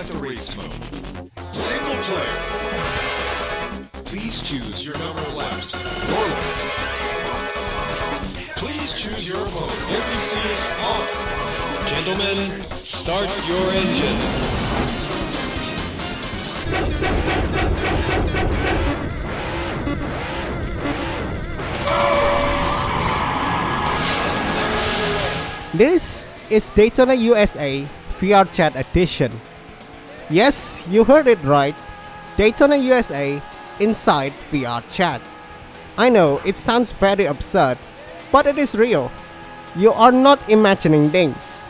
select a race mode. Single player. Please choose your number of laps. Normal. Please choose your mode. NPC is on. Gentlemen, start your engine. This is Daytona USA VRChat edition. Yes, you heard it right. Daytona USA inside VRChat. I know it sounds very absurd, but it is real. You are not imagining things.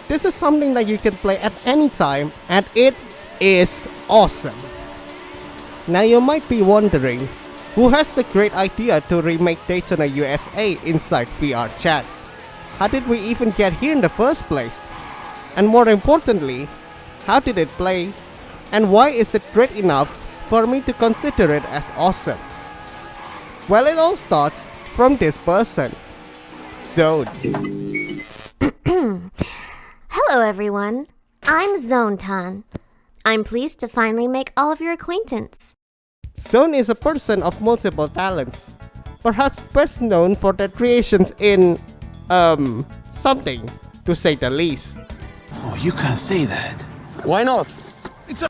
This is something that you can play at any time, and it is awesome. Now you might be wondering, who has the great idea to remake Daytona USA inside VRChat? How did we even get here in the first place? And more importantly, how did it play? And why is it great enough for me to consider it as awesome? Well, it all starts from this person, Zone. Hello everyone, I'm Zone Tan. I'm pleased to finally make all of your acquaintance. Zone is a person of multiple talents, perhaps best known for their creations in something, to say the least. Oh, you can't say that. Why not? It's a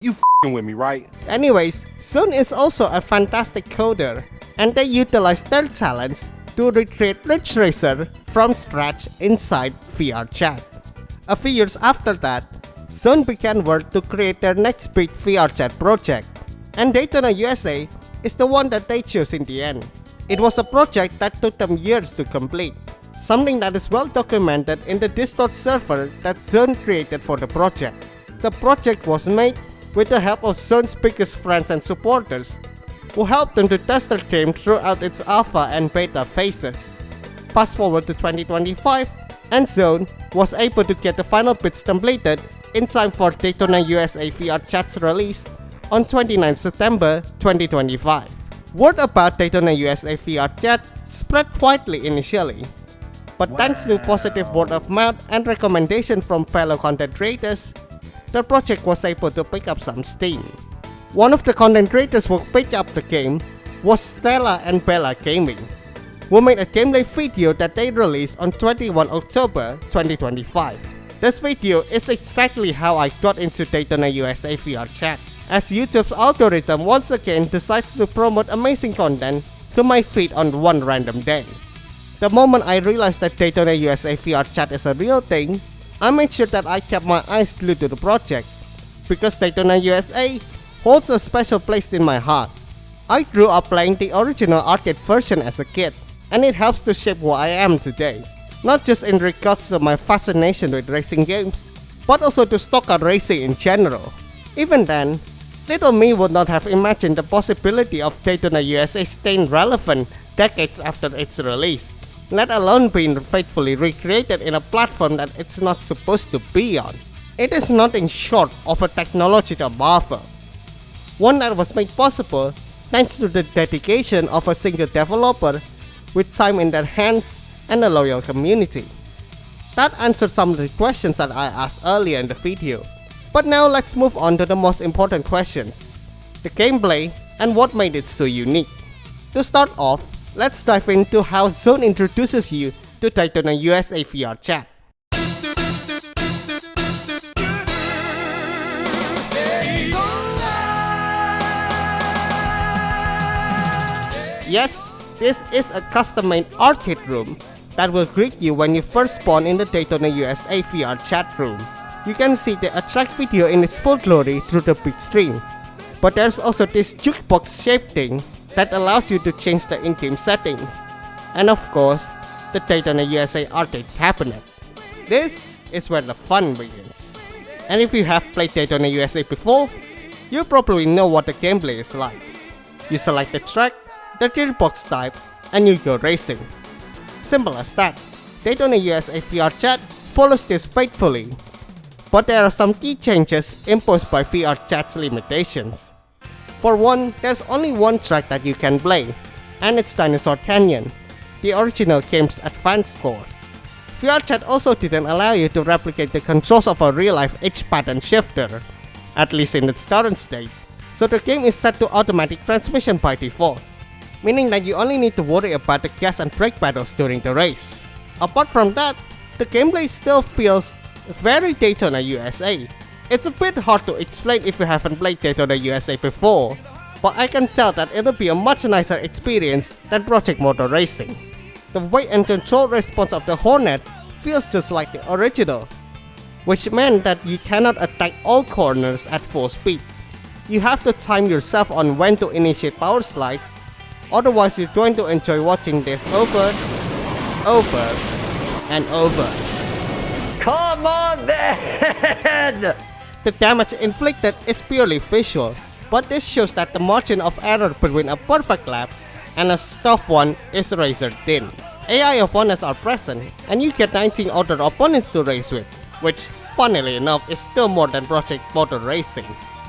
You with me, right? Anyways, Zone is also a fantastic coder, and they utilize their talents to recreate Ridge Racer from scratch inside VRChat. A few years after that, Zone began work to create their next big VRChat project, and Daytona USA is the one that they chose in the end. It was a project that took them years to complete, something that is well documented in the Discord server that Zone created for the project. The project was made with the help of Zone's biggest friends and supporters, who helped them to test their game throughout its alpha and beta phases. Fast forward to 2025, and Zone was able to get the final bits completed in time for Daytona USA VRChat's release on 29 September 2025. Word about Daytona USA VRChat spread widely initially, but thanks to positive word of mouth and recommendation from fellow content creators, the project was able to pick up some steam. One of the content creators who picked up the game was Stella and Bella Gaming, who made a gameplay video that they released on 21 October 2025. This video is exactly how I got into Daytona USA VRChat, as YouTube's algorithm once again decides to promote amazing content to my feed on one random day. The moment I realized that Daytona USA VRChat is a real thing, I made sure that I kept my eyes glued to the project, because Daytona USA holds a special place in my heart. I grew up playing the original arcade version as a kid, and it helps to shape who I am today, not just in regards to my fascination with racing games, but also to stock car racing in general. Even then, little me would not have imagined the possibility of Daytona USA staying relevant decades after its release, let alone being faithfully recreated in a platform that it's not supposed to be on. It is nothing short of a technological marvel, one that was made possible thanks to the dedication of a single developer with time in their hands and a loyal community. That answered some of the questions that I asked earlier in the video. But now let's move on to the most important questions, the gameplay and what made it so unique. To start off, let's dive into how Zone introduces you to Daytona USA VRChat. Yes, this is a custom-made arcade room that will greet you when you first spawn in the Daytona USA VRChat room. You can see the attract video in its full glory through the big screen. But there's also this jukebox shaped thing that allows you to change the in-game settings. And of course, the Daytona USA arcade cabinet. This is where the fun begins. And if you have played Daytona USA before, you probably know what the gameplay is like. You select the track, the gearbox type, and you go racing. Simple as that. Daytona USA VRChat follows this faithfully. But there are some key changes imposed by VRChat's limitations. For one, there's only one track that you can play, and it's Dinosaur Canyon, the original game's advanced course. VRChat also didn't allow you to replicate the controls of a real-life edge pattern shifter, at least in its current state, so the game is set to automatic transmission by default, meaning that you only need to worry about the gas and brake pedals during the race. Apart from that, the gameplay still feels very Daytona USA. It's a bit hard to explain if you haven't played Daytona USA before, but I can tell that it'll be a much nicer experience than Project Motor Racing. The weight and control response of the Hornet feels just like the original, which meant that you cannot attack all corners at full speed. You have to time yourself on when to initiate power slides, otherwise you're going to enjoy watching this over, and over. Come on then! The damage inflicted is purely visual, but this shows that the margin of error between a perfect lap and a scuffed one is razor thin. AI opponents are present, and you get 19 other opponents to race with, which, funnily enough, is still more than Project Motor Racing.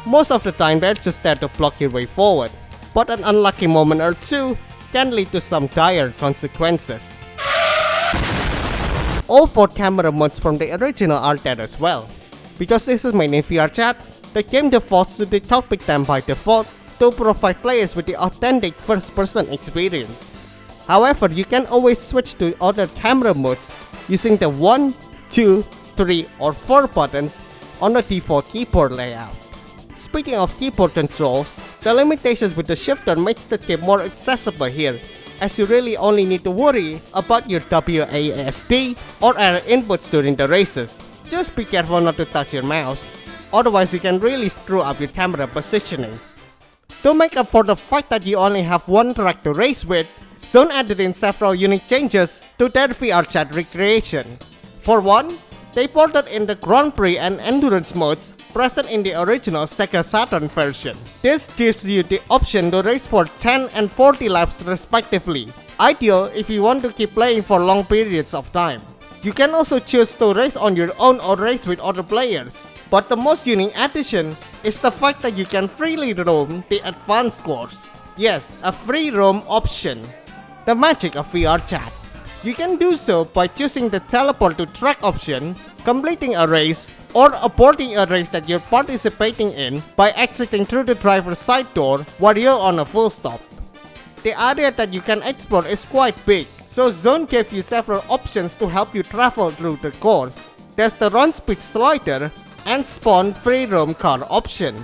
Most of the time they're just there to block your way forward, but an unlucky moment or two can lead to some dire consequences. All 4 camera modes from the original are there as well. Because this is made in VRChat, the game defaults to the cockpit cam by default to provide players with the authentic first-person experience. However, you can always switch to other camera modes using the 1, 2, 3 or 4 buttons on the default keyboard layout. Speaking of keyboard controls, the limitations with the shifter makes the game more accessible here, as you really only need to worry about your WASD or error inputs during the races. Just be careful not to touch your mouse, otherwise you can really screw up your camera positioning. To make up for the fact that you only have one track to race with, Zone added in several unique changes to their VRChat recreation. For one, they ported in the Grand Prix and Endurance modes present in the original Sega Saturn version. This gives you the option to race for 10 and 40 laps respectively, ideal if you want to keep playing for long periods of time. You can also choose to race on your own or race with other players, but the most unique addition is the fact that you can freely roam the advanced course. Yes, a free roam option. The magic of VRChat. You can do so by choosing the teleport to track option, completing a race, or aborting a race that you're participating in by exiting through the driver's side door while you're on a full stop. The area that you can explore is quite big, so Zone gave you several options to help you travel through the course. There's the run speed slider and spawn free roam car option,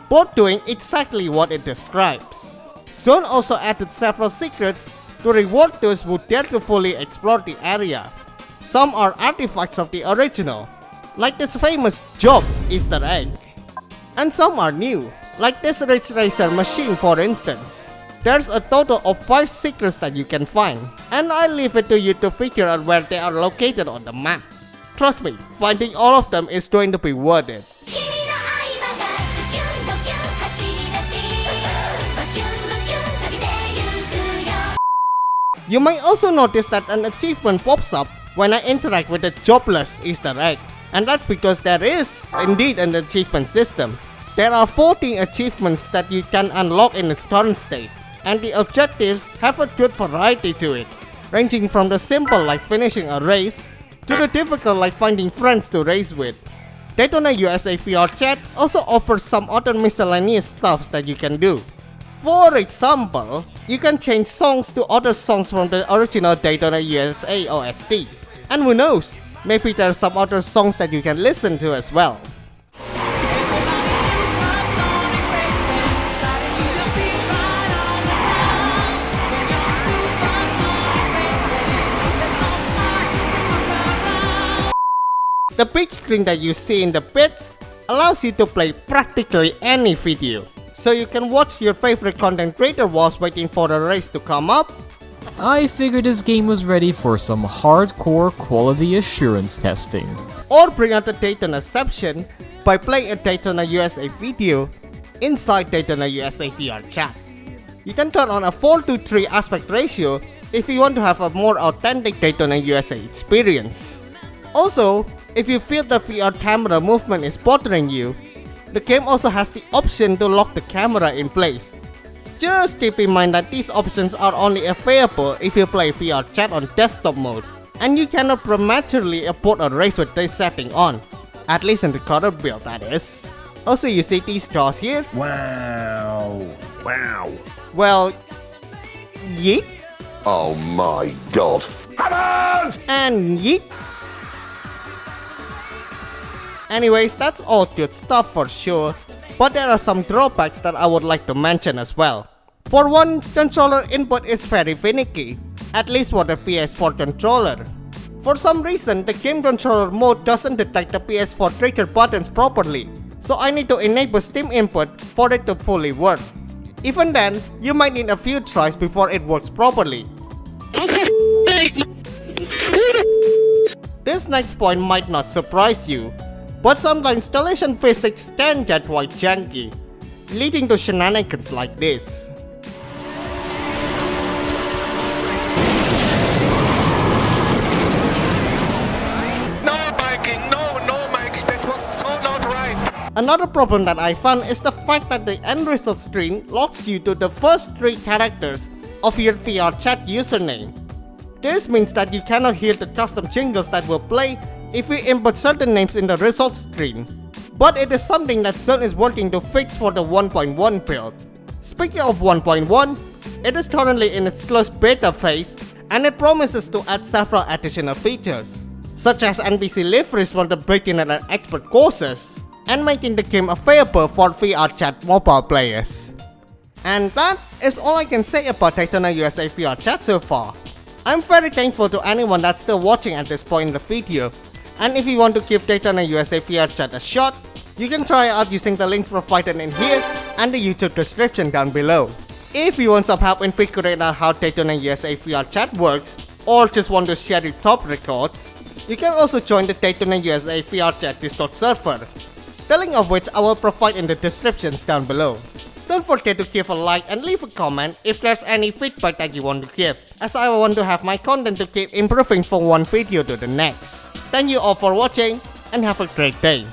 both doing exactly what it describes. Zone also added several secrets to reward those who dare to fully explore the area. Some are artifacts of the original, like this famous job Easter egg. And some are new, like this Ridge Racer machine for instance. There's a total of 5 secrets that you can find, and I leave it to you to figure out where they are located on the map. Trust me, finding all of them is going to be worth it. You might also notice that an achievement pops up when I interact with the jobless Easter egg, and that's because there is indeed an achievement system. There are 14 achievements that you can unlock in its current state, and the objectives have a good variety to it, ranging from the simple like finishing a race, to the difficult like finding friends to race with. Daytona USA VRChat also offers some other miscellaneous stuff that you can do. For example, you can change songs to other songs from the original Daytona USA OST. And who knows, maybe there are some other songs that you can listen to as well. The big screen that you see in the pits allows you to play practically any video. So you can watch your favorite content creator whilst waiting for the race to come up. I figured this game was ready for some hardcore quality assurance testing. Or bring out the Daytonaception by playing a Daytona USA video inside Daytona USA VRChat. You can turn on a 4:3 aspect ratio if you want to have a more authentic Daytona USA experience. Also, if you feel the VR camera movement is bothering you, the game also has the option to lock the camera in place. Just keep in mind that these options are only available if you play VRChat on desktop mode. and you cannot prematurely abort a race with this setting on, at least in the current build that is. Also, you see these stars here? Wow. Wow. Well, yeet, Oh my god. and yeet. Anyways, that's all good stuff for sure, but there are some drawbacks that I would like to mention as well. For one, controller input is very finicky, at least for the PS4 controller. For some reason, the game controller mode doesn't detect the PS4 trigger buttons properly, so I need to enable Steam input for it to fully work. Even then, you might need a few tries before it works properly. This next point might not surprise you, but sometimes collision physics can get quite janky, leading to shenanigans like this. Another problem that I found is the fact that the end result screen locks you to the first 3 characters of your VRChat username. This means that you cannot hear the custom jingles that will play if you input certain names in the results screen. But it is something that Zone is working to fix for the 1.1 build. Speaking of 1.1, it is currently in its closed beta phase and it promises to add several additional features, such as NPC liveries for the beginner and expert courses, and making the game available for VRChat mobile players. And that is all I can say about Daytona USA VRChat so far. I'm very thankful to anyone that's still watching at this point in the video, and if you want to give Daytona USA VRChat a shot, you can try it out using the links provided in here and the YouTube description down below. If you want some help in figuring out how Daytona USA VRChat works, or just want to share your top records, you can also join the Daytona USA VRChat Discord server, the link of which I will provide in the descriptions down below. Don't forget to give a like and leave a comment if there's any feedback that you want to give, as I want to have my content to keep improving from one video to the next. Thank you all for watching and have a great day.